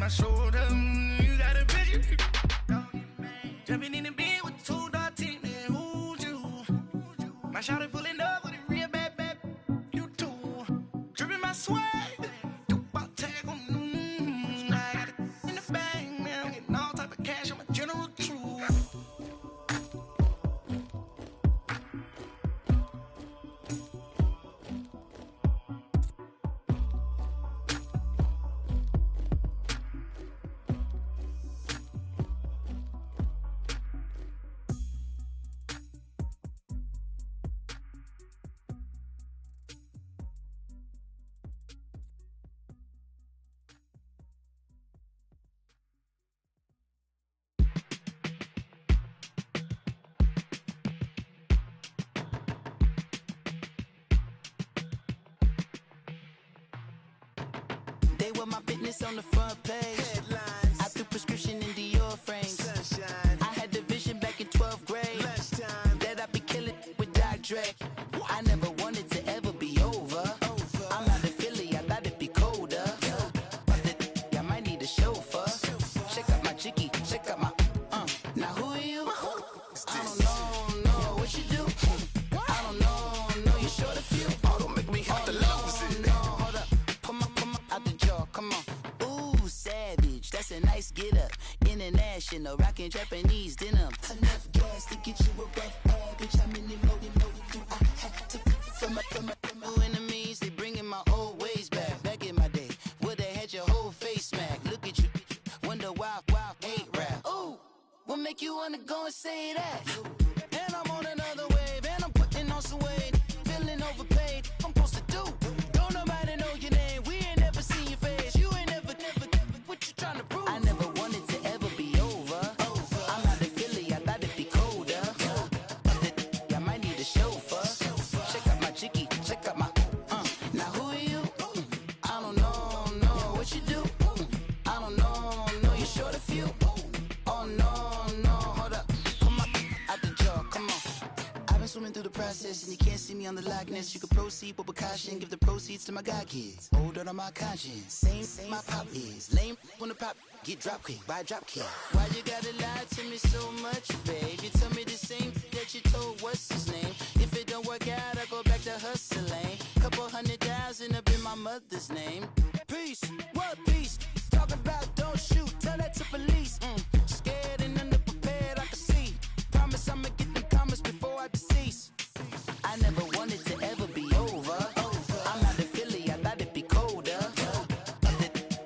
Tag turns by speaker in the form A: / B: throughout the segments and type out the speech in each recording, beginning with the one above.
A: shoulder. You got a vision. Jumping in the bed with 2 dark teeth, man. Who's you? My shawty pulling up with a real bad, you too. Dripping my swag. About tag on. I got it in the bag, man. I'm getting all type of cash. I'm a general true.
B: They were my business on the front page. Headlines. I threw prescription in Dior frames. Sunshine. I had the vision back in 12th grade. Lunchtime. That I'd be killing with Dr. Dre. I never wanted to ever be over. I'm not a Philly, I thought it'd be colder. I might need a chauffeur. Check out my chicky, check out my Now who are you? I don't know what you do. I don't know you short a few.
A: Oh, don't make me have to lose it.
B: No, hold up. Come on, out the jaw, come on. Ooh, savage, that's a nice get up. International, rockin' Japanese denim. Enough gas to get you above average. How many more do I have to from my enemies? They bringing my old ways back. Back in my day, would've had your whole face smacked. Look at you, wonder why hate rap. Ooh, what make you wanna go and say that? And I'm on another wave, and I'm putting on some weight. Feeling overpaid, I'm supposed to do. Don't nobody know your name, we ain't never seen your face. You ain't never, what you trying to prove? I never wanted to ever be over. I'm not a Philly, I thought it'd be colder. I might need a chauffeur. Check out my chicky, check out my Now who are you? I don't know what you do. I don't know you're short a few. Oh no, hold up. Come on, out the jaw, come on. I've been swimming through the process and you can't see me on the Loch Ness. You can proceed with precaution, give the proceeds to my god kids. Older on my conscience, same my pop is. Lame when the pop get drop kick, buy drop kick. Why you gotta lie to me so much, babe? You tell me the same that you told what's his name. If it don't work out, I go back to hustling. Couple 100,000 up in my mother's name. Peace, what peace? Talk about don't shoot, tell that to police. Scared and underprepared, I can see. Promise I'ma get them comments before I decease. I never wanted to ever be over. I'm not a Philly, I thought it'd be colder.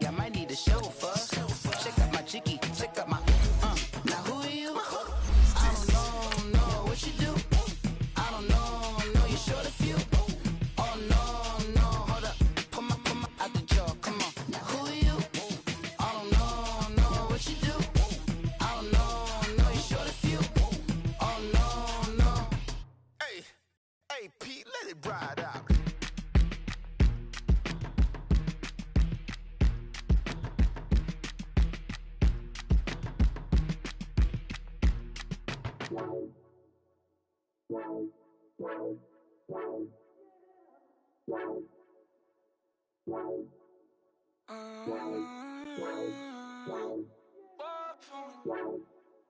B: I might need a chauffeur. Check out my chicky, check out my Now who are you? I don't know what you do. I don't know you're short a few. Oh no, hold up. Come on, out the jaw, come on. Now who are you? I don't know what you do. I don't know you're short a few. Oh no.
A: Hey, Pete, let it ride out.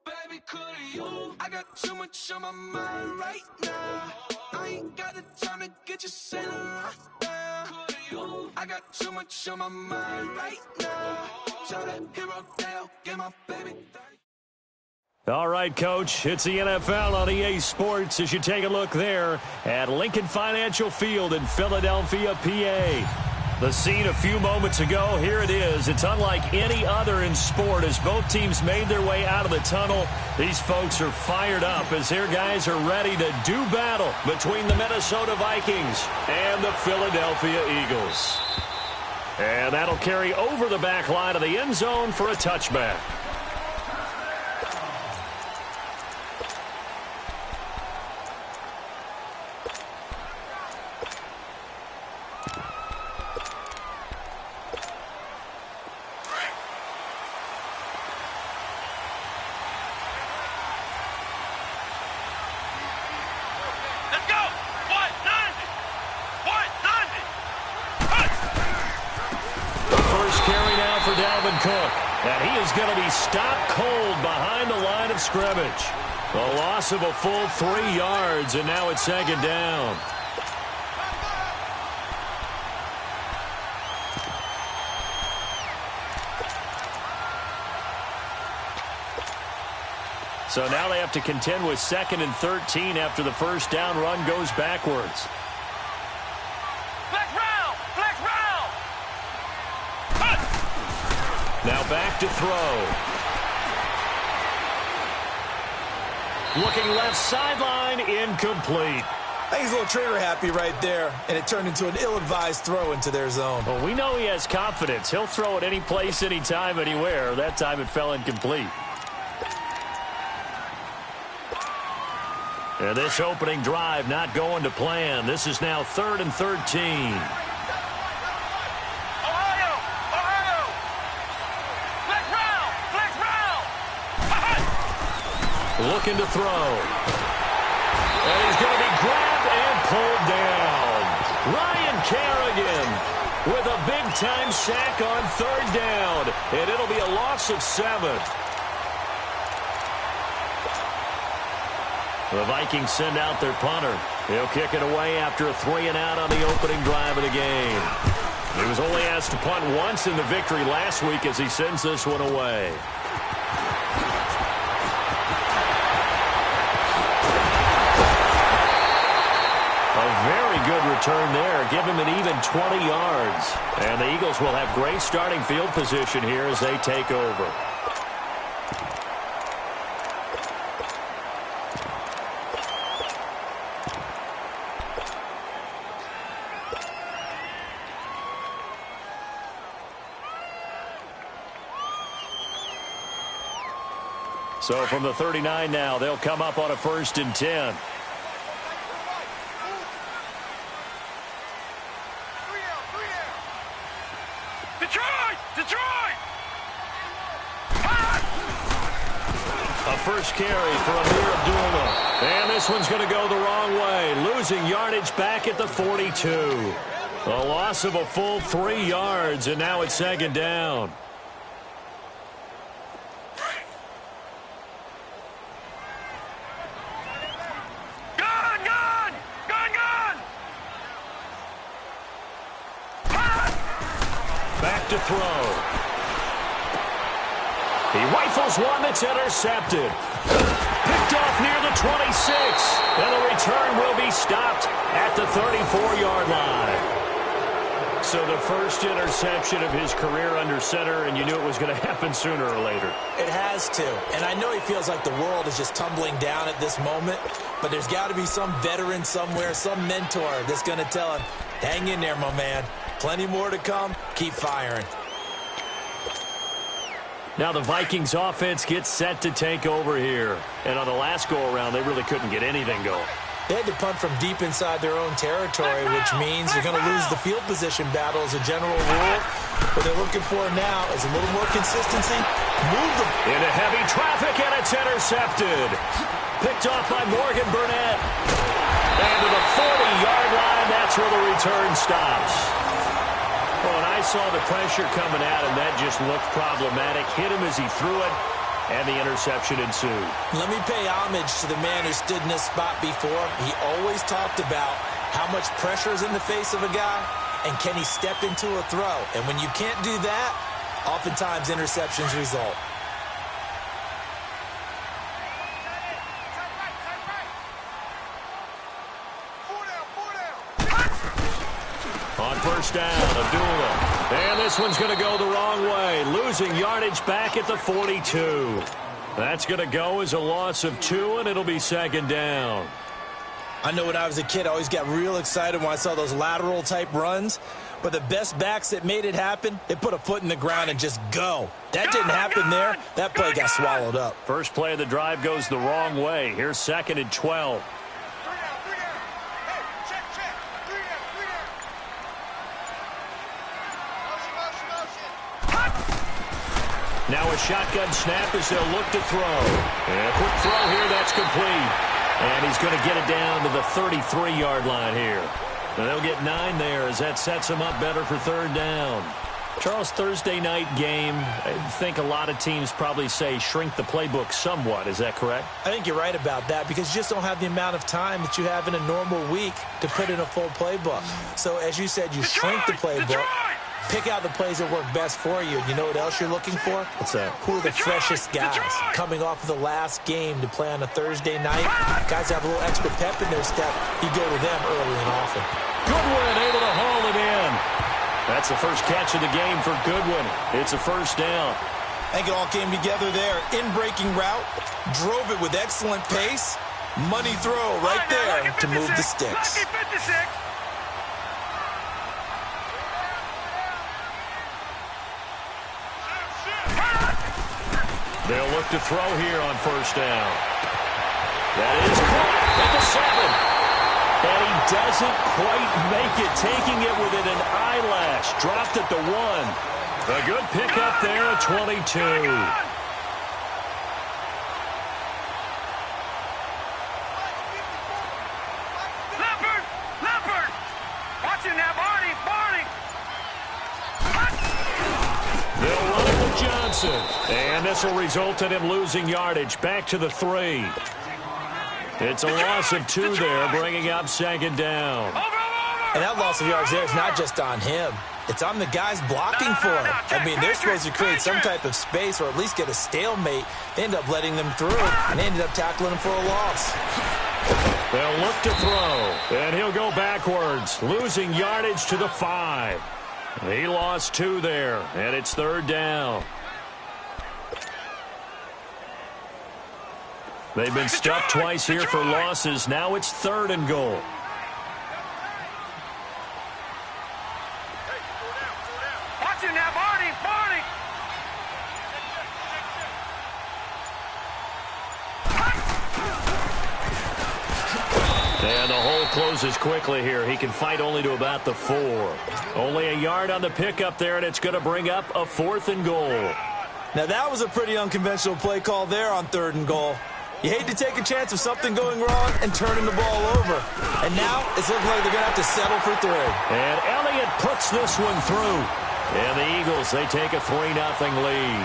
A: Baby, could you? I got too much on my mind right now. I ain't got the time to get you sailing right now. I got too much on my mind right now. Tell that hero down, get my baby.
C: All right, Coach, it's the NFL on EA Sports as you take a look there at Lincoln Financial Field in Philadelphia, PA. The scene a few moments ago, here it is. It's unlike any other in sport as both teams made their way out of the tunnel. These folks are fired up as their guys are ready to do battle between the Minnesota Vikings and the Philadelphia Eagles. And that'll carry over the back line of the end zone for a touchback. Cook. And he is going to be stopped cold behind the line of scrimmage. A loss of a full 3 yards, and now it's second down. So now they have to contend with 2nd and 13 after the first down run goes backwards.
A: Flex round! Flex round!
C: Now back to throw. Looking left sideline, incomplete.
D: I think he's a little trigger happy right there, and it turned into an ill-advised throw into their zone.
C: Well, we know he has confidence. He'll throw it any place, anytime, anywhere. That time it fell incomplete. And this opening drive not going to plan. This is now 3rd and 13.
A: Ohio! Ohio! Flex round! Flex round!
C: Looking to throw. And he's going to be grabbed and pulled down. Ryan Kerrigan with a big-time sack on 3rd down. And it'll be a loss of 7. The Vikings send out their punter. He'll kick it away after a 3-and-out on the opening drive of the game. He was only asked to punt once in the victory last week as he sends this one away. A very good return there. Give him an even 20 yards. And the Eagles will have great starting field position here as they take over. So from the 39 now, they'll come up on a 1st and 10.
A: Detroit! Detroit!
C: A first carry for Amir Abdullah. And this one's going to go the wrong way. Losing yardage back at the 42. A loss of a full 3 yards, and now it's 2nd down. To throw. He rifles one that's intercepted. Picked off near the 26. And the return will be stopped at the 34-yard line. So the first interception of his career under center, and you knew it was going to happen sooner or later.
D: It has to. And I know he feels like the world is just tumbling down at this moment, but there's got to be some veteran somewhere, some mentor that's going to tell him, hang in there, my man. Plenty more to come. Keep firing.
C: Now the Vikings offense gets set to take over here. And on the last go-around, they really couldn't get anything going.
D: They had to punt from deep inside their own territory, which means you're going to lose the field position battle as a general rule. What they're looking for now is a little more consistency. Move them.
C: Into heavy traffic, and it's intercepted. Picked off by Morgan Burnett. And to the 40-yard line, that's where the return stops. Well, and I saw the pressure coming at him. That just looked problematic. Hit him as he threw it, and the interception ensued.
D: Let me pay homage to the man who stood in this spot before. He always talked about how much pressure is in the face of a guy, and can he step into a throw. And when you can't do that, oftentimes interceptions result.
C: On first down, Abdullah. And this one's going to go the wrong way. Losing yardage back at the 42. That's going to go as a loss of 2, and it'll be 2nd down.
D: I know when I was a kid, I always got real excited when I saw those lateral-type runs. But the best backs that made it happen, they put a foot in the ground and just go. That didn't happen there. That play got swallowed up.
C: First play of the drive goes the wrong way. Here's 2nd and 12. Now a shotgun snap as they'll look to throw. And a quick throw here, that's complete. And he's going to get it down to the 33-yard line here. And they'll get 9 there as that sets him up better for 3rd down. Charles, Thursday night game, I think a lot of teams probably say shrink the playbook somewhat. Is that correct?
D: I think you're right about that because you just don't have the amount of time that you have in a normal week to put in a full playbook. So as you said, you shrink the playbook, pick out the plays that work best for you. You know what else you're looking for?
C: What's that?
D: Who are the freshest guys coming off of the last game to play on a Thursday night? Guys have a little extra pep in their step. You go to them early and often.
C: Goodwin able to haul it in. That's the first catch of the game for Goodwin. It's a first down.
D: I think it all came together there. In-breaking route, drove it with excellent pace. Money throw right there to move the sticks.
C: They'll look to throw here on first down. That is caught at the 7. And he doesn't quite make it, taking it within an eyelash. Dropped at the 1. A good pickup there at 22.
A: Leopard! Watching that, Barney!
C: They'll run it with Johnson. And this will result in him losing yardage. Back to the 3. It's a loss of 2 there, bringing up second down.
D: And that loss of yards there is not just on him. It's on the guys blocking for him. I mean, they're supposed to create some type of space or at least get a stalemate. They end up letting them through, and they ended up tackling him for a loss.
C: They'll look to throw, and he'll go backwards, losing yardage to the 5. He lost 2 there, and it's third down. They've been stuffed twice here for losses. Now it's 3rd and goal.
A: Watching that, Barney!
C: And the hole closes quickly here. He can fight only to about the 4. Only a yard on the pickup there, and it's going to bring up a 4th and goal.
D: Now, that was a pretty unconventional play call there on 3rd and goal. You hate to take a chance of something going wrong and turning the ball over. And now it's looking like they're going to have to settle for 3.
C: And Elliott puts this one through. And the Eagles, they take a 3-0 lead.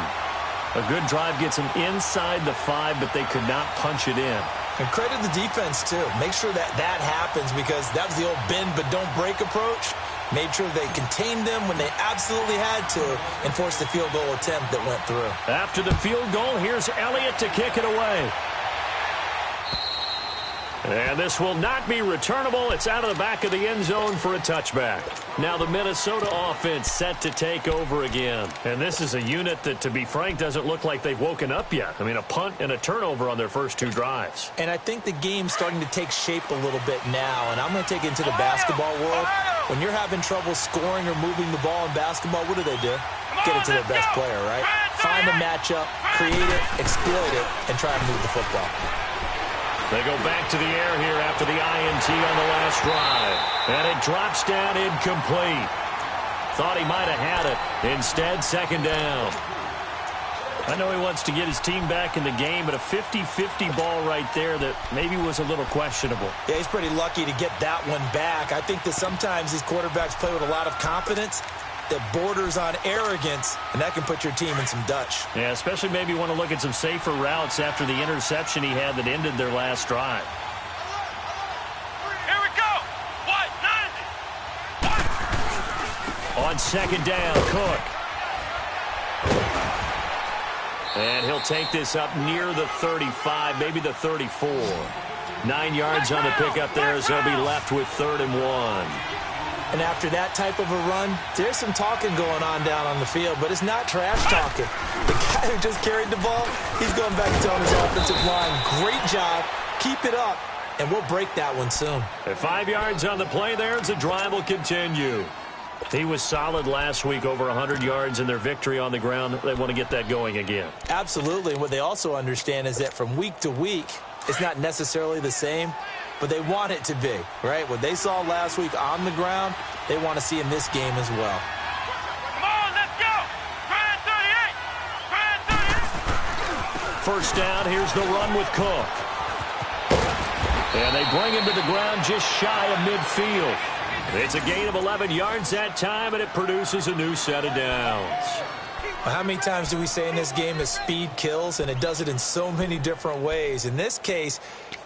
C: A good drive gets them inside the 5, but they could not punch it in.
D: And credit the defense, too. Make sure that happens because that was the old bend but don't break approach. Made sure they contained them when they absolutely had to and forced the field goal attempt that went through.
C: After the field goal, here's Elliott to kick it away. And this will not be returnable. It's out of the back of the end zone for a touchback. Now the Minnesota offense set to take over again. And this is a unit that, to be frank, doesn't look like they've woken up yet. I mean, a punt and a turnover on their first 2 drives.
D: And I think the game's starting to take shape a little bit now. And I'm going to take it into the basketball world. When you're having trouble scoring or moving the ball in basketball, what do? Get it to their best player, right? Find a matchup, create it, exploit it, and try to move the football.
C: They go back to the air here after the INT on the last drive. And it drops down incomplete. Thought he might have had it. Instead, second down. I know he wants to get his team back in the game, but a 50-50 ball right there that maybe was a little questionable.
D: Yeah, he's pretty lucky to get that one back. I think that sometimes these quarterbacks play with a lot of confidence that borders on arrogance, and that can put your team in some Dutch.
C: Yeah, especially maybe want to look at some safer routes after the interception he had that ended their last drive.
A: Here we go!
C: On second down, Cook. And he'll take this up near the 35, maybe the 34. 9 yards on the pickup there as they'll be left with 3rd and 1.
D: And after that type of a run, there's some talking going on down on the field, but it's not trash talking. The guy who just carried the ball, he's going back to telling his offensive line, great job, keep it up, and we'll break that one soon.
C: At 5 yards on the play there as the drive will continue. He was solid last week, over 100 yards in their victory on the ground. They want to get that going again.
D: Absolutely. And what they also understand is that from week to week, it's not necessarily the same, but they want it to be, right? What they saw last week on the ground, they want to see in this game as well.
A: Come on, let's go! Grand 38!
C: First down, here's the run with Cook. And they bring him to the ground just shy of midfield. It's a gain of 11 yards that time, and it produces a new set of downs.
D: Well, how many times do we say in this game that speed kills, and it does it in so many different ways? In this case,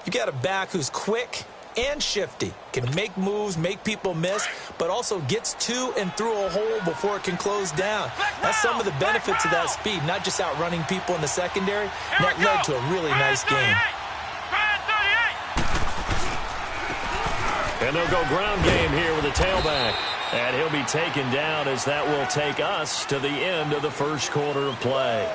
D: you got a back who's quick and shifty, can make moves, make people miss, but also gets to and through a hole before it can close down. That's some of the benefits of that speed, not just outrunning people in the secondary. That led to a really nice game.
C: And they'll go ground game here with a tailback. And he'll be taken down as that will take us to the end of the first quarter of play.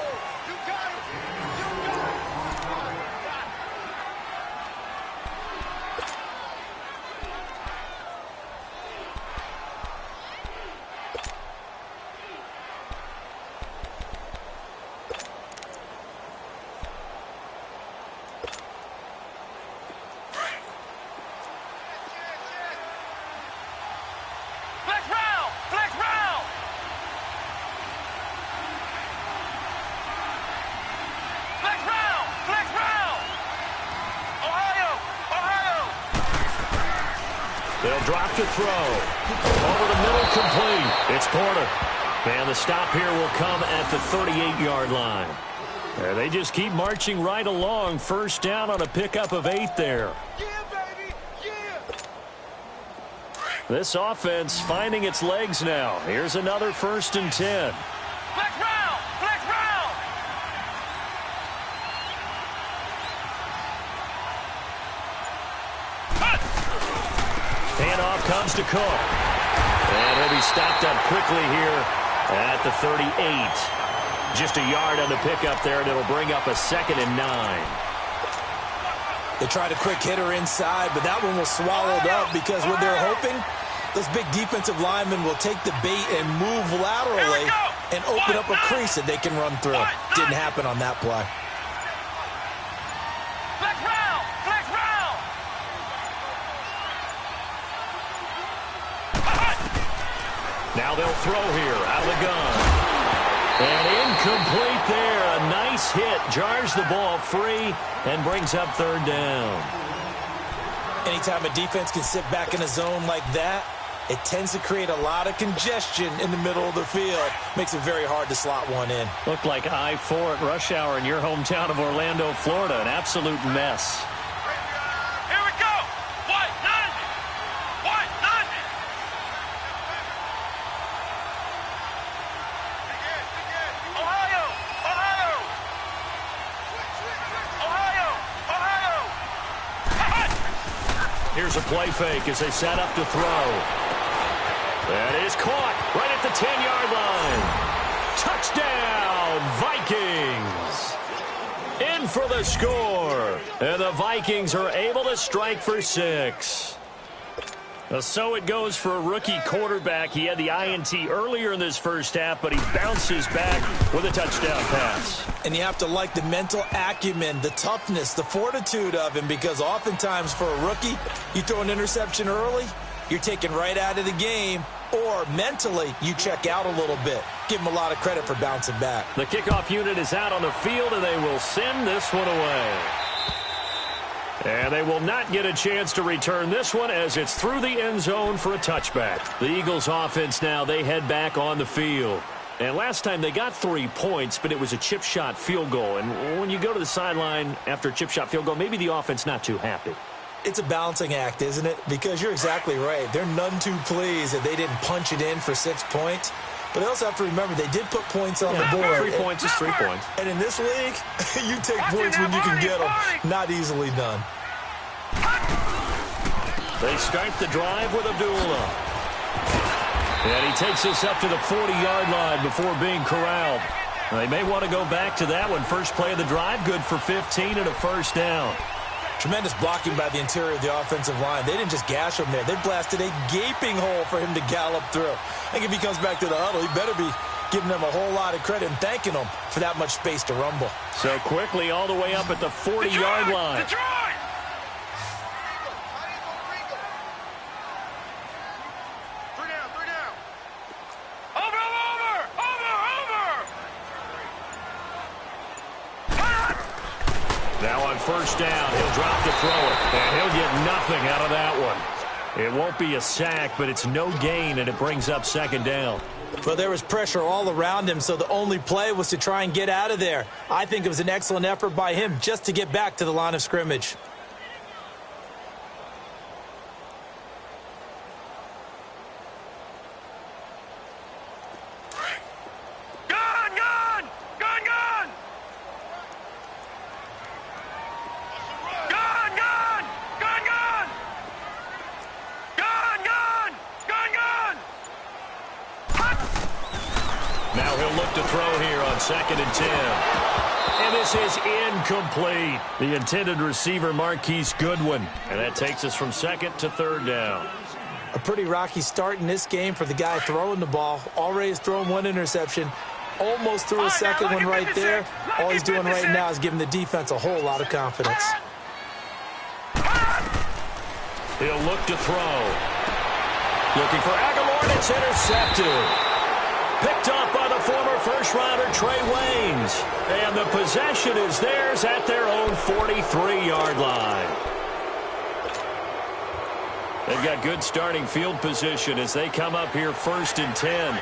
C: They'll drop to throw. Over the middle, complete. It's Porter. And the stop here will come at the 38-yard line. And they just keep marching right along. First down on a pickup of 8 there.
A: Yeah, baby. Yeah.
C: This offense finding its legs now. Here's another 1st and 10.
A: Flex round. Flex round.
C: Handoff comes to Cook. And he'll be stopped up quickly here at the 38. Just a yard on the pickup there, and it'll bring up a 2nd and 9.
D: They tried a quick hitter inside, but that one was swallowed up because what they're hoping, those big defensive linemen will take the bait and move laterally and open up a crease that they can run through. Didn't happen on that play.
A: Flex round. Flex round.
C: Now they'll throw here out of the gun. And incomplete there. A nice hit. Jars the ball free and brings up 3rd down.
D: Anytime a defense can sit back in a zone like that, it tends to create a lot of congestion in the middle of the field. Makes it very hard to slot one in.
C: Looked like I-4 at rush hour in your hometown of Orlando, Florida. An absolute mess.
A: Here we go. White 90. White 90. Ohio. Ohio. Ohio. Ohio.
C: Here's a play fake as they set up to throw. That is caught right at the 10-yard line. Touchdown, Vikings. In for the score. And the Vikings are able to strike for 6. So it goes for a rookie quarterback. He had the INT earlier in this first half, but he bounces back with a touchdown pass.
D: And you have to like the mental acumen, the toughness, the fortitude of him, because oftentimes for a rookie, you throw an interception early, you're taken right out of the game, or mentally you check out a little bit. Give him a lot of credit for bouncing back.
C: The kickoff unit is out on the field, and they will send this one away. And they will not get a chance to return this one as it's through the end zone for a touchback. The Eagles offense now, they head back on the field. And last time they got 3 points, but it was a chip shot field goal. And when you go to the sideline after a chip shot field goal, maybe the offense not too happy.
D: It's a balancing act, isn't it? Because you're exactly right. They're none too pleased that they didn't punch it in for 6 points. But they also have to remember they did put points on the board.
C: 3 points is 3 points.
D: And in this league, you take points when you can get them. Not easily done.
C: They start the drive with Abdullah. And he takes us up to the 40-yard line before being corralled. They may want to go back to that one. First play of the drive, good for 15 and a 1st down.
D: Tremendous blocking by the interior of the offensive line. They didn't just gash him there. They blasted a gaping hole for him to gallop through. I think if he comes back to the huddle, he better be giving them a whole lot of credit and thanking them for that much space to rumble.
C: So quickly all the way up at the 40-yard line.
A: Detroit! Three down. Over!
C: Now on 1st down, he'll drop to throw it. And he'll get nothing out of that one. It won't be a sack, but it's no gain, and it brings up second down.
D: Well, there was pressure all around him, so the only play was to try and get out of there. I think it was an excellent effort by him just to get back to the line of scrimmage.
C: Now he'll look to throw here on 2nd and 10. And this is incomplete. The intended receiver, Marquise Goodwin. And that takes us from 2nd to 3rd down.
D: A pretty rocky start in this game for the guy throwing the ball. Already has thrown 1 interception. Almost threw a second one right there. All he's doing right now is giving the defense a whole lot of confidence.
C: He'll look to throw. Looking for Aguilar, and it's intercepted. Picked up by the former first-rounder Trey Waynes. And the possession is theirs at their own 43-yard line. They've got good starting field position as they come up here 1st and 10.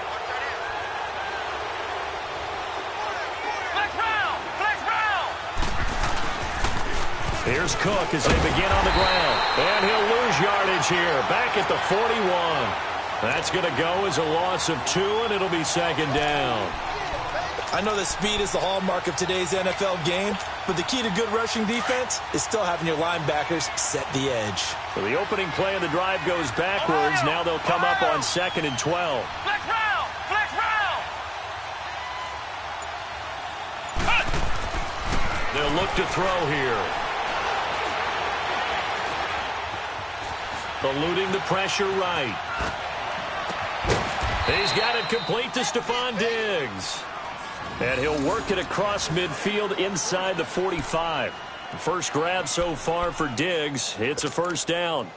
C: Here's Cook as they begin on the ground. And he'll lose yardage here. Back at the 41. That's going to go as a loss of 2, and it'll be 2nd down.
D: I know that speed is the hallmark of today's NFL game, but the key to good rushing defense is still having your linebackers set the edge.
C: So the opening play of the drive goes backwards. Now they'll come up on 2nd and 12.
A: Flex round! Flex round!
C: They'll look to throw here. Eluding the pressure right. He's got it complete to Stephon Diggs. And he'll work it across midfield inside the 45. The first grab so far for Diggs. It's a 1st down.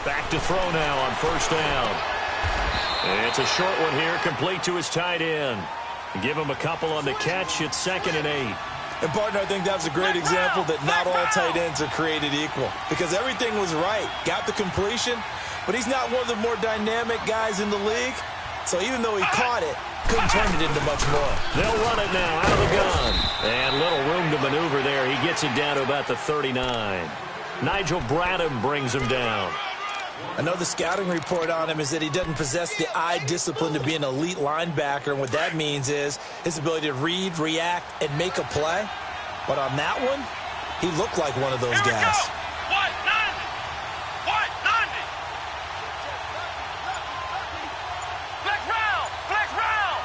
C: Back to throw now on 1st down. It's a short one here, complete to his tight end. Give him a couple on the catch. It's 2nd and 8.
D: And, partner, I think that was a great example that not all tight ends are created equal because everything was right. Got the completion, but he's not one of the more dynamic guys in the league. So even though he caught it, couldn't turn it into much more.
C: They'll run it now out of the gun. And little room to maneuver there. He gets it down to about the 39. Nigel Bradham brings him down.
D: I know the scouting report on him is that he doesn't possess the eye discipline to be an elite linebacker. And what that means is his ability to read, react, and make a play. But on that one, he looked like one of those guys.
A: What? 90! What? 90! Flex round! Flex round!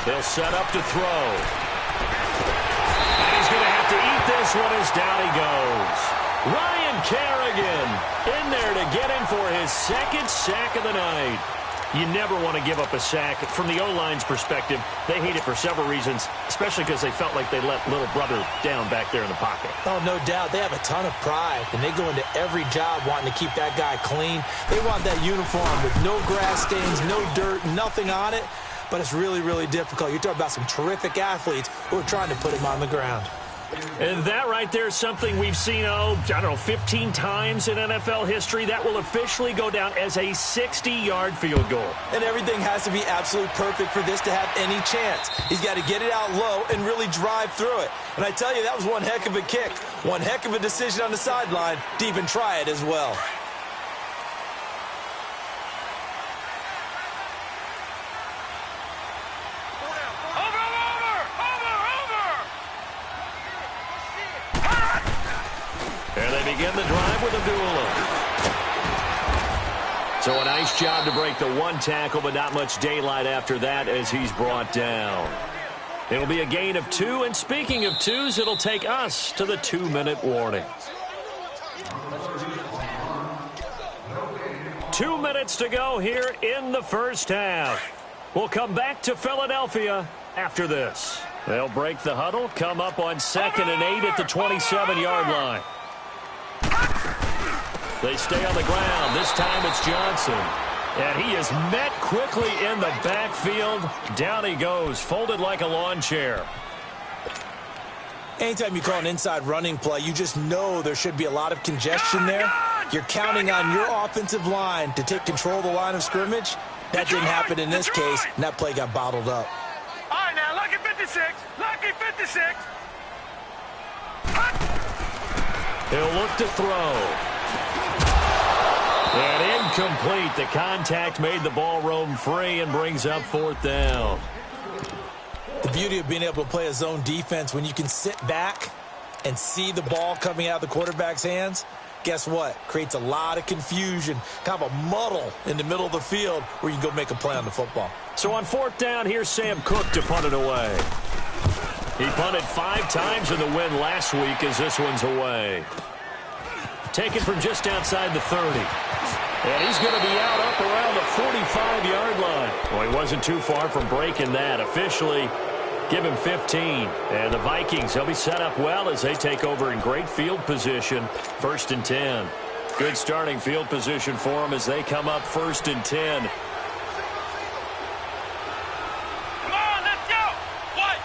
C: They'll set up to throw. This one is down he goes. Ryan Kerrigan in there to get him for his 2nd sack of the night. You never want to give up a sack. From the O-line's perspective, they hate it for several reasons, especially because they felt like they let little brother down back there in the pocket.
D: Oh, no doubt. They have a ton of pride, and they go into every job wanting to keep that guy clean. They want that uniform with no grass stains, no dirt, nothing on it. But it's really, really difficult. You're talking about some terrific athletes who are trying to put him on the ground.
C: And that right there is something we've seen, 15 times in NFL history. That will officially go down as a 60-yard field goal.
D: And everything has to be absolutely perfect for this to have any chance. He's got to get it out low and really drive through it. And I tell you, that was one heck of a kick. One heck of a decision on the sideline to even try it as well.
C: Begin the drive with Abdullah. So a nice job to break the 1 tackle, but not much daylight after that as he's brought down. It'll be a gain of 2, and speaking of 2s, it'll take us to the 2-minute warning. 2 minutes to go here in the first half. We'll come back to Philadelphia after this. They'll break the huddle, come up on 2nd and 8 at the 27-yard line. They stay on the ground. This time it's Johnson. And he is met quickly in the backfield. Down he goes, folded like a lawn chair.
D: Anytime you call an inside running play, you just know there should be a lot of congestion there. You're counting on your offensive line to take control of the line of scrimmage. That didn't happen in this case, and that play got bottled up.
A: All right, now, lucky 56. Lucky 56.
C: He'll look to throw. And incomplete. The contact made the ball roam free and brings up 4th down.
D: The beauty of being able to play a zone defense when you can sit back and see the ball coming out of the quarterback's hands, guess what? Creates a lot of confusion, kind of a muddle in the middle of the field where you can go make a play on the football.
C: So on 4th down, here's Sam Cook to punt it away. He punted 5 times in the win last week as this one's away. Taken from just outside the 30. And he's going to be out up around the 45-yard line. Well, he wasn't too far from breaking that. Officially, give him 15. And the Vikings, they'll be set up well as they take over in great field position. 1st and 10. Good starting field position for them as they come up 1st and 10.
A: Come on, let's go. What?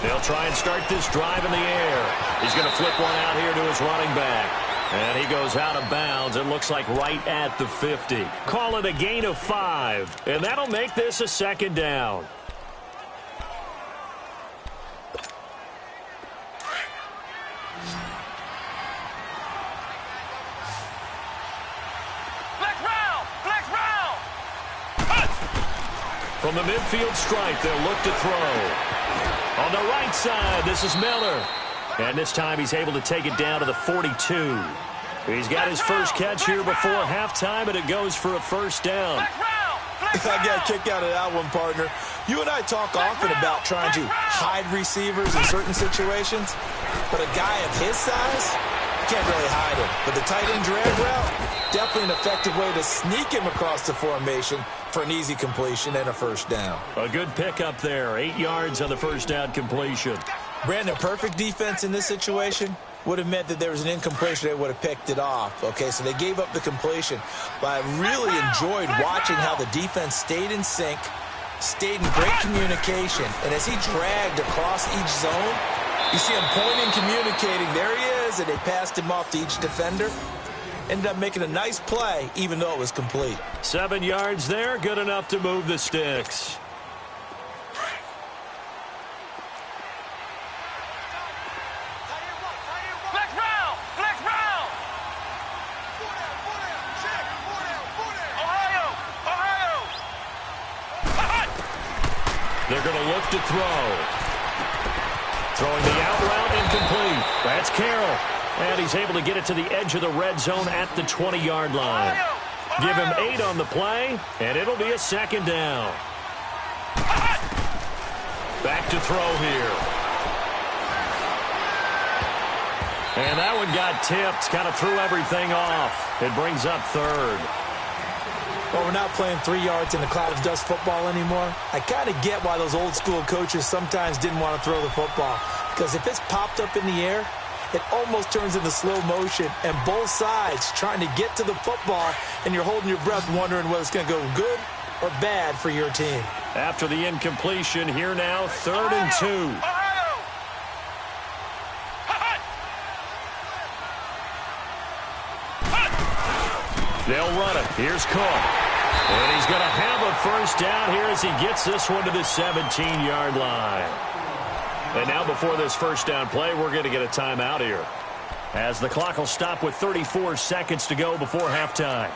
A: 90.
C: They'll try and start this drive in the air. He's going to flip one out here to his running back. And he goes out of bounds. It looks like right at the 50. Call it a gain of 5. And that'll make this a 2nd down.
A: Flex round. Flex round.
C: From the midfield stripe, they'll look to throw. On the right side, this is Miller. And this time he's able to take it down to the 42. He's got his first catch here before halftime, and it goes for a 1st down.
D: I got a kick out of that one, partner. You and I talk often about trying to hide receivers in certain situations, but a guy of his size can't really hide him. But the tight end drag route, definitely an effective way to sneak him across the formation for an easy completion and a 1st down.
C: A good pickup there. 8 yards on the 1st down completion.
D: Brandon, perfect defense in this situation would have meant that there was an incompletion. They would have picked it off. Okay, so they gave up the completion. But I really enjoyed watching how the defense stayed in sync, stayed in great communication. And as he dragged across each zone, you see him pointing, communicating. There he is, and they passed him off to each defender. Ended up making a nice play, even though it was complete.
C: 7 yards there, good enough to move the sticks. They're going to look to throw. Throwing the out route, incomplete. That's Carroll. And he's able to get it to the edge of the red zone at the 20-yard line. Give him 8 on the play, and it'll be a 2nd down. Back to throw here. And that one got tipped, kind of threw everything off. It brings up 3rd.
D: Well, we're not playing 3 yards in a cloud of dust football anymore. I kind of get why those old school coaches sometimes didn't want to throw the football. Because if it's popped up in the air, it almost turns into slow motion. And both sides trying to get to the football, and you're holding your breath wondering whether it's going to go good or bad for your team.
C: After the incompletion, here now, 3rd and 2. They'll run it. Here's Cook. And he's going to have a 1st down here as he gets this one to the 17-yard line. And now before this 1st down play, we're going to get a timeout here, as the clock will stop with 34 seconds to go before halftime.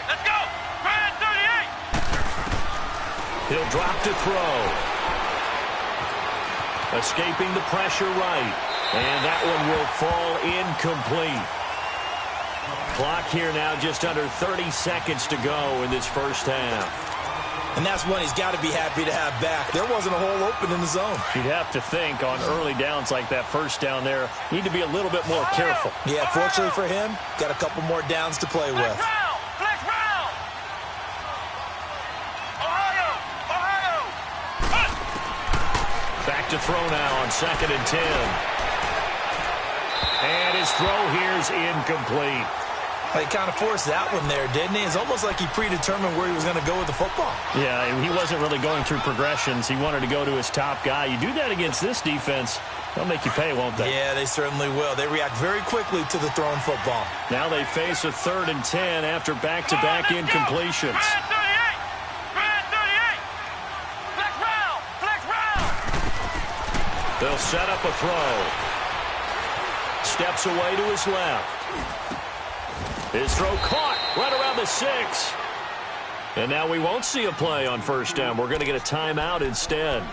A: Let's go. Brand 38.
C: He'll drop to throw. Escaping the pressure right. And that one will fall incomplete. Clock here now just under 30 seconds to go in this 1st half.
D: And that's one he's got to be happy to have back. There wasn't a hole open in the zone.
C: You'd have to think on early downs like that 1st down there, need to be a little bit more careful.
D: Yeah, fortunately for him, got a couple more downs to play with.
A: Flex round. Ohio.
C: back to throw now on 2nd and 10. And his throw here is incomplete.
D: He kind of forced that one there, didn't he? It's almost like he predetermined where he was going to go with the football.
C: Yeah, he wasn't really going through progressions. He wanted to go to his top guy. You do that against this defense, they'll make you pay, won't they?
D: Yeah, they certainly will. They react very quickly to the thrown football.
C: Now they face a 3rd and 10 after back-to-back incompletions. They'll set up a throw. Steps away to his left. His throw caught right around the 6. And now we won't see a play on 1st down. We're going to get a timeout instead,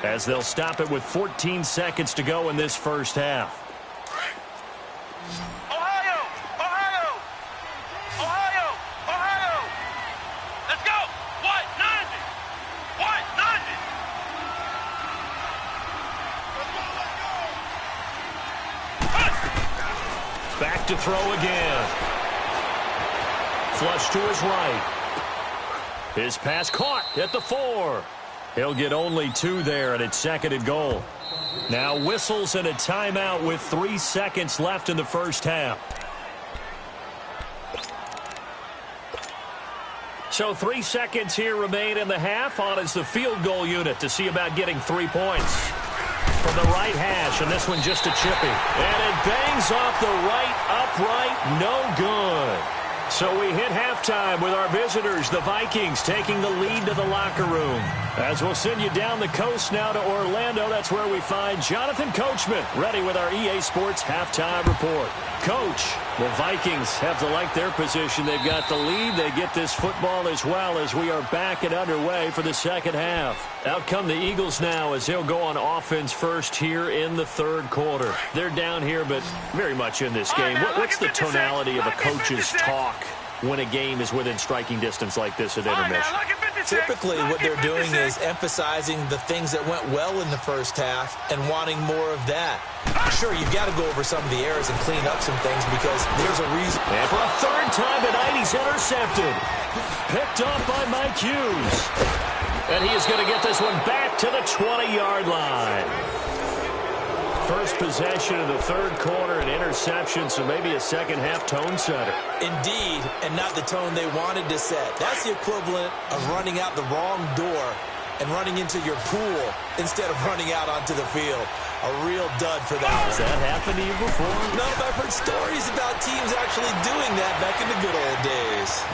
C: as they'll stop it with 14 seconds to go in this 1st half.
A: Ohio! Ohio! Ohio! Ohio! Let's go! What? 90! What? 90! Let's go!
C: Back to throw again. Flush to his right. His pass caught at the 4. He'll get only 2 there, and it's 2nd and goal. Now whistles and a timeout with 3 seconds left in the 1st half. So 3 seconds here remain in the half. On is the field goal unit to see about getting 3 points. From the right hash, and this one just a chippy. And it bangs off the right upright, no good. So we hit halftime with our visitors, the Vikings, taking the lead to the locker room. As we'll send you down the coast now to Orlando, that's where we find Jonathan Coachman, ready with our EA Sports halftime report. Coach, the Vikings have to like their position. They've got the lead. They get this football as well as we are back and underway for the 2nd half. Out come the Eagles now as they'll go on offense first here in the 3rd quarter. They're down here, but very much in this game. What's the tonality of a coach's talk when a game is within striking distance like this at intermission?
D: Typically, what they're doing is emphasizing the things that went well in the 1st half and wanting more of that. Sure, you've got to go over some of the errors and clean up some things because there's a reason.
C: And for a 3rd time tonight, he's intercepted. Picked off by Mike Hughes. And he is going to get this one back to the 20-yard line. First possession of the 3rd quarter, an interception, so maybe a 2nd half tone setter.
D: Indeed, and not the tone they wanted to set. That's the equivalent of running out the wrong door and running into your pool instead of running out onto the field. A real dud for that.
C: Has that happened to you before?
D: No, but I've heard stories about teams actually doing that back in the good old days.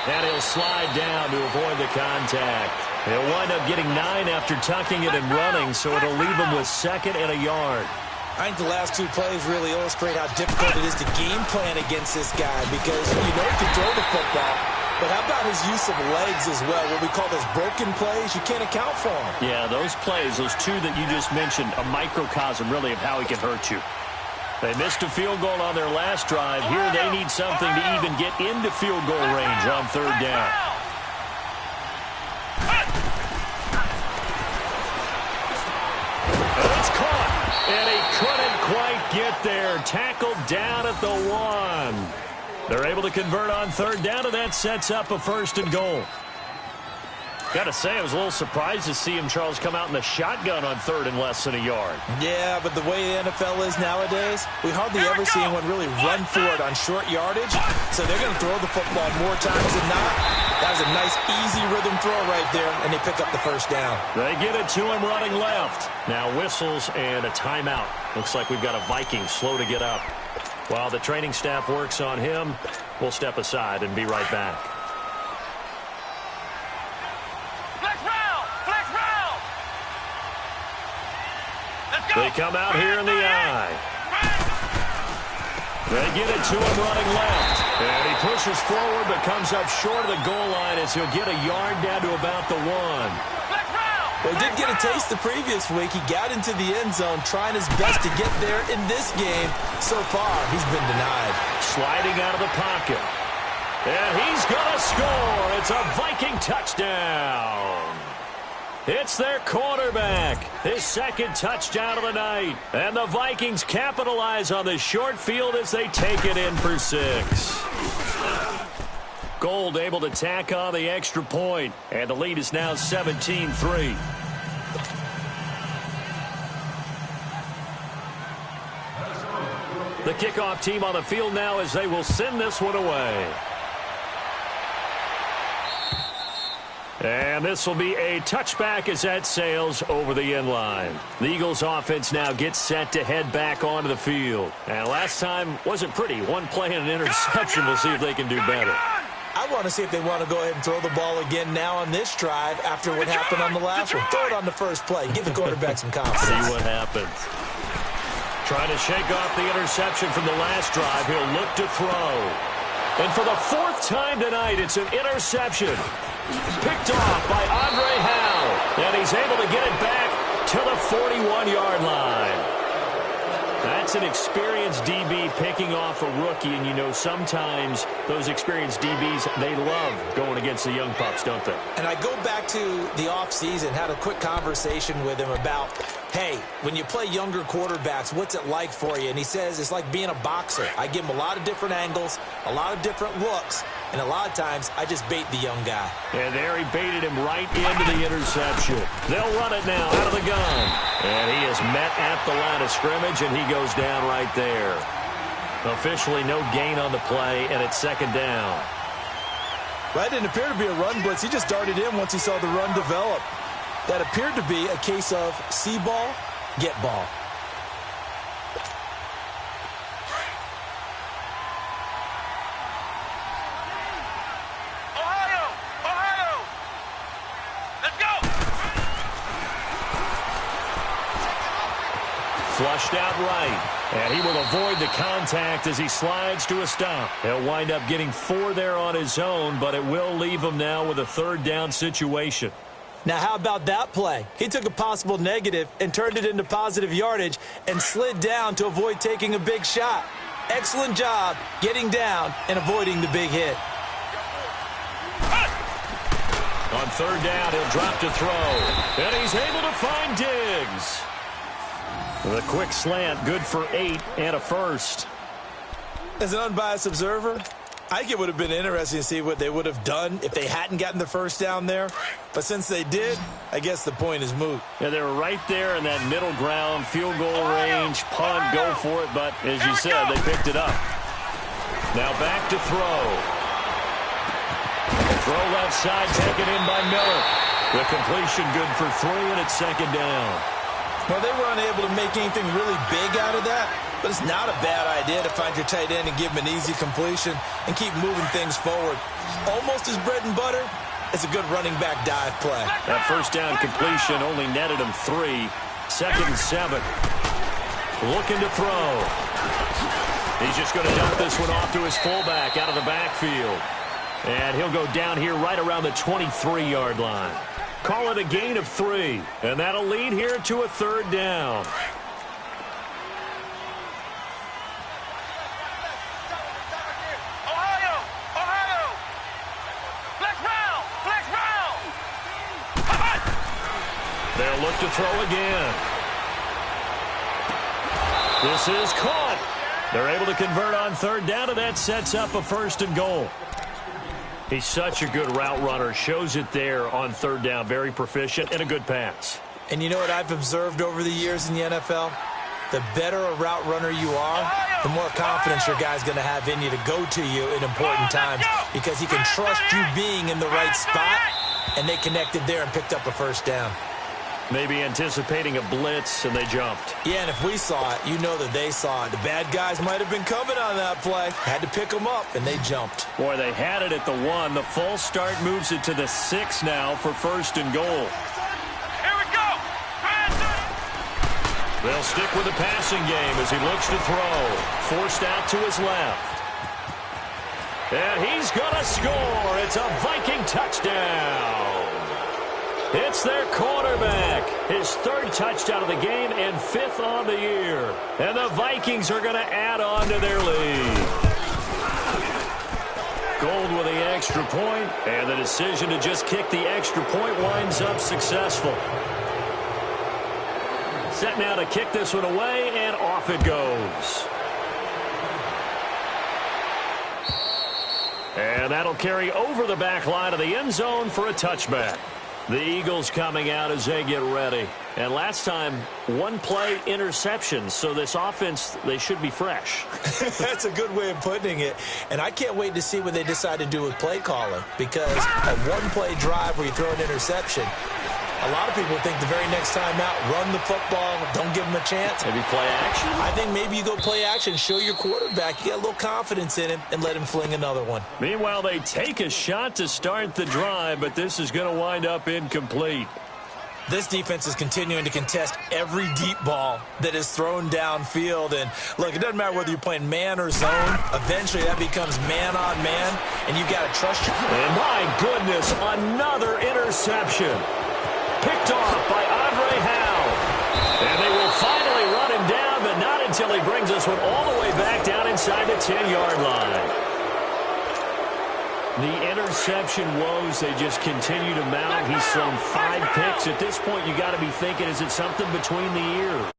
C: And he'll slide down to avoid the contact. He'll wind up getting 9 after tucking it and running, so it'll leave him with 2nd and a yard.
D: I think the last 2 plays really illustrate how difficult it is to game plan against this guy because you know he can throw the football, but how about his use of legs as well? What we call those broken plays, you can't account for them.
C: Yeah, those plays, those 2 that you just mentioned, a microcosm really of how he can hurt you. They missed a field goal on their last drive. Here they need something to even get into field goal range on 3rd down. And it's caught. And he couldn't quite get there. Tackled down at the 1. They're able to convert on 3rd down, and that sets up a 1st and goal. Got to say, I was a little surprised to see him, Charles, come out in the shotgun on 3rd and less than a yard.
D: Yeah, but the way the NFL is nowadays, we hardly ever see anyone really run for it on short yardage. So they're going to throw the football more times than not. That was a nice, easy rhythm throw right there, and they pick up the 1st down.
C: They get it to him running left. Now whistles and a timeout. Looks like we've got a Viking slow to get up. While the training staff works on him, we'll step aside and be right back. They come out here in the eye. They get it to him running left. And he pushes forward but comes up short of the goal line as he'll get a yard down to about the 1.
D: Well, he did get a taste the previous week. He got into the end zone trying his best to get there in this game. So far, he's been denied.
C: Sliding out of the pocket. And he's going to score. It's a Viking touchdown. It's their quarterback, his 2nd touchdown of the night. And the Vikings capitalize on the short field as they take it in for 6. Gold able to tack on the extra point, and the lead is now 17-3. The kickoff team on the field now as they will send this one away. And this will be a touchback as that sails over the end line. The Eagles offense now gets set to head back onto the field. And last time wasn't pretty. One play and an interception. We'll see if they can do better.
D: I want to see if they want to go ahead and throw the ball again now on this drive after what happened on the last one. Throw it on the first play. Give the quarterback some confidence.
C: See what happens. Trying to shake off the interception from the last drive. He'll look to throw. And for the fourth time tonight, it's an interception. Picked off by Andre Howe. And he's able to get it back to the 41-yard line. That's an experienced DB picking off a rookie, and you know sometimes those experienced DBs, they love going against the young pups, don't they?
D: And I go back to the offseason, had a quick conversation with him about, hey, when you play younger quarterbacks, what's it like for you? And he says it's like being a boxer. I give him a lot of different angles, a lot of different looks, and a lot of times I just bait the young guy.
C: And there he baited him right into the interception. They'll run it now out of the gun. And he is met at the line of scrimmage, and he goes down right there. Officially no gain on the play, and it's second down.
D: That didn't appear to be a run blitz. He just darted in once he saw the run develop. That appeared to be a case of see ball, get ball.
C: Flushed out right. And he will avoid the contact as he slides to a stop. He'll wind up getting 4 there on his own, but it will leave him now with a third down situation.
D: Now, how about that play? He took a possible negative and turned it into positive yardage and slid down to avoid taking a big shot. Excellent job getting down and avoiding the big hit.
C: On third down, he'll drop to throw. And he's able to find Diggs. The quick slant, good for 8 and a first.
D: As an unbiased observer, I think it would have been interesting to see what they would have done if they hadn't gotten the first down there. But since they did, I guess the point is moot.
C: Yeah, they were right there in that middle ground, field goal range, punt, go for it. But as you said, they picked it up. Now back to throw. Throw left side, taken in by Miller. The completion good for 3, and it's second down.
D: Well, they were unable to make anything really big out of that, but it's not a bad idea to find your tight end and give him an easy completion and keep moving things forward. Almost as bread and butter as a good running back dive play.
C: That first down completion only netted him 3. Second and 7. Looking to throw. He's just going to dump this one off to his fullback out of the backfield. And he'll go down here right around the 23-yard line. Call it a gain of 3, and that'll lead here to a third down.
A: Ohio! Flex round!
C: They'll look to throw again. This is caught. They're able to convert on third down, and that sets up a first and goal. He's such a good route runner. Shows it there on third down. Very proficient and a good pass.
D: And you know what I've observed over the years in the NFL? The better a route runner you are, the more confidence your guy's going to have in you to go to you in important times because he can trust you being in the right spot, and they connected there and picked up a first down.
C: Maybe anticipating a blitz, and they jumped.
D: Yeah, and if we saw it, you know that they saw it. The bad guys might have been coming on that play. Had to pick them up, and they jumped.
C: Boy, they had it at the 1. The false start moves it to the 6 now for first and goal.
A: Here we go!
C: They'll stick with the passing game as he looks to throw. Forced out to his left. And he's going to score. It's a Viking touchdown. It's their quarterback. His 3rd touchdown of the game and 5th on the year. And the Vikings are going to add on to their lead. Gold with the extra point, and the decision to just kick the extra point winds up successful. Set now to kick this one away, and off it goes. And that'll carry over the back line of the end zone for a touchback. The Eagles coming out as they get ready. And last time, one-play interception. So this offense, they should be fresh.
D: That's a good way of putting it. And I can't wait to see what they decide to do with play calling. Because a one-play drive where you throw an interception, a lot of people think the very next time out, run the football, don't give him a chance.
C: Maybe play action?
D: I think maybe you go play action, show your quarterback, you get a little confidence in him, and let him fling another one.
C: Meanwhile, they take a shot to start the drive, but this is going to wind up incomplete.
D: This defense is continuing to contest every deep ball that is thrown downfield. And, look, it doesn't matter whether you're playing man or zone. Eventually, that becomes man-on-man, and you've got to trust your...
C: And, my goodness, another interception. Picked off by Andre Howe. And they will finally run him down, but not until he brings this one all the way back down inside the 10-yard line. The interception woes, they just continue to mount. He's thrown 5 picks. At this point, you got to be thinking, is it something between the ears?